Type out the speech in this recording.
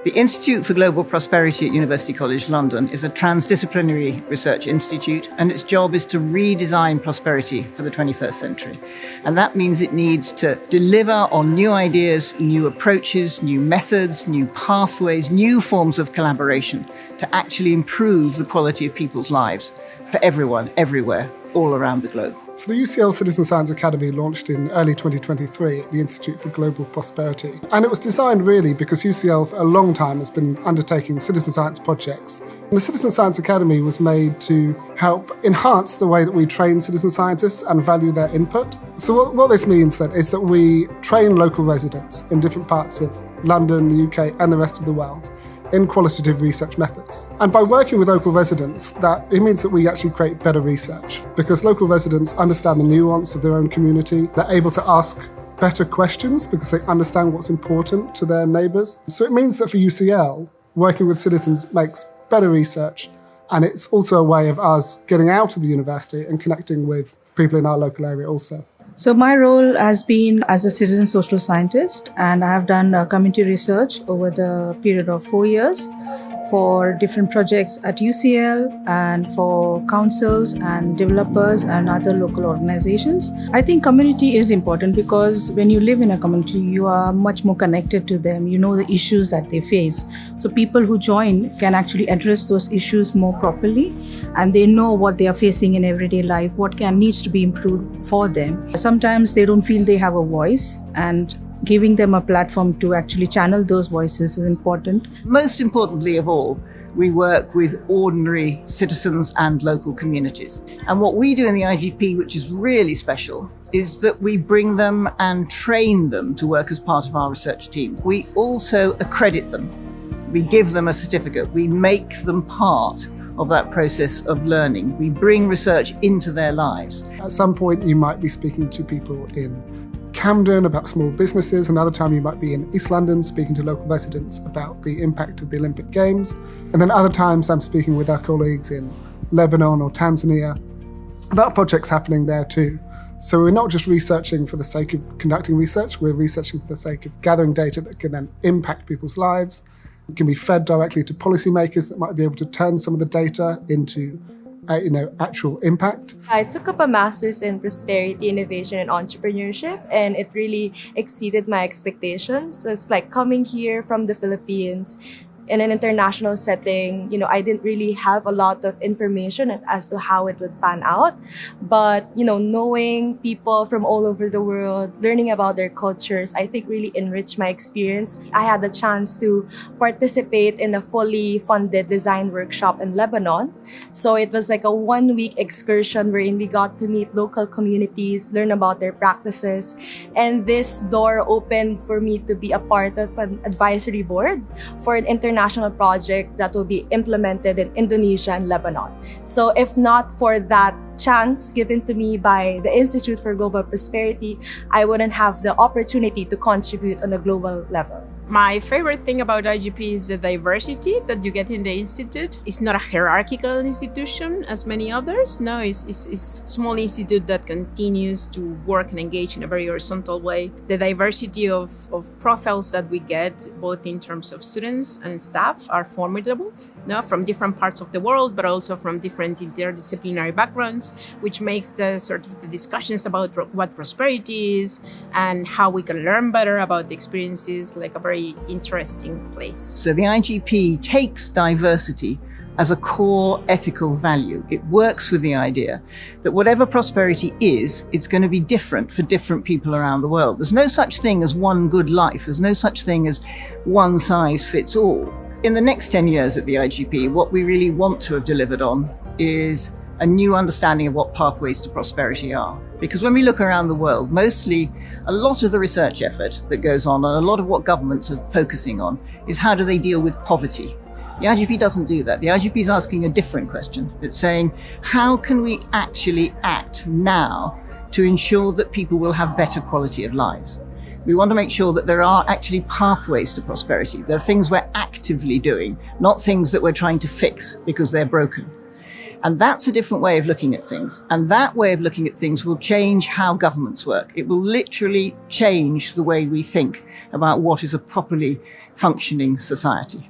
The Institute for Global Prosperity at University College London is a transdisciplinary research institute, and its job is to redesign prosperity for the 21st century. And that means it needs to deliver on new ideas, new approaches, new methods, new pathways, new forms of collaboration to actually improve the quality of people's lives for everyone, everywhere, all around the globe. So the UCL Citizen Science Academy launched in early 2023 at the Institute for Global Prosperity. And it was designed really because UCL for a long time has been undertaking citizen science projects. And the Citizen Science Academy was made to help enhance the way that we train citizen scientists and value their input. So what this means then is that we train local residents in different parts of London, the UK and the rest of the world in qualitative research methods. And by working with local residents, it means that we actually create better research because local residents understand the nuance of their own community. They're able to ask better questions because they understand what's important to their neighbours. So it means that for UCL, working with citizens makes better research, and it's also a way of us getting out of the university and connecting with people in our local area also. So my role has been as a citizen social scientist, and I have done community research over the period of 4 years for different projects at UCL and for councils and developers and other local organizations. I think community is important because when you live in a community, you are much more connected to them. You know the issues that they face. So people who join can actually address those issues more properly, and they know what they are facing in everyday life, what needs to be improved for them. Sometimes they don't feel they have a voice, and giving them a platform to actually channel those voices is important. Most importantly of all, we work with ordinary citizens and local communities. And what we do in the IGP, which is really special, is that we bring them and train them to work as part of our research team. We also accredit them. We give them a certificate. We make them part of that process of learning. We bring research into their lives. At some point, you might be speaking to people in Camden about small businesses. Another time you might be in East London speaking to local residents about the impact of the Olympic Games. And then other times I'm speaking with our colleagues in Lebanon or Tanzania about projects happening there too. So we're not just researching for the sake of conducting research, we're researching for the sake of gathering data that can then impact people's lives. It can be fed directly to policymakers that might be able to turn some of the data into actual impact. I took up a master's in prosperity, innovation, and entrepreneurship, and it really exceeded my expectations. It's like coming here from the Philippines in an international setting, I didn't really have a lot of information as to how it would pan out. But, knowing people from all over the world, learning about their cultures, I think really enriched my experience. I had the chance to participate in a fully funded design workshop in Lebanon. So it was like a 1-week excursion wherein we got to meet local communities, learn about their practices. And this door opened for me to be a part of an advisory board for an international project that will be implemented in Indonesia and Lebanon. So if not for that chance given to me by the Institute for Global Prosperity, I wouldn't have the opportunity to contribute on a global level. My favorite thing about IGP is the diversity that you get in the institute. It's not a hierarchical institution as many others. No, it's a small institute that continues to work and engage in a very horizontal way. The diversity of profiles that we get, both in terms of students and staff, are formidable. From different parts of the world, but also from different interdisciplinary backgrounds, which makes the discussions about what prosperity is and how we can learn better about the experiences like a very interesting place. So the IGP takes diversity as a core ethical value. It works with the idea that whatever prosperity is, it's going to be different for different people around the world. There's no such thing as one good life. There's no such thing as one size fits all. In the next 10 years at the IGP, what we really want to have delivered on is a new understanding of what pathways to prosperity are. Because when we look around the world, mostly a lot of the research effort that goes on and a lot of what governments are focusing on is how do they deal with poverty. The IGP doesn't do that. The IGP is asking a different question. It's saying, how can we actually act now to ensure that people will have better quality of lives? We want to make sure that there are actually pathways to prosperity. There are things we're actively doing, not things that we're trying to fix because they're broken. And that's a different way of looking at things. And that way of looking at things will change how governments work. It will literally change the way we think about what is a properly functioning society.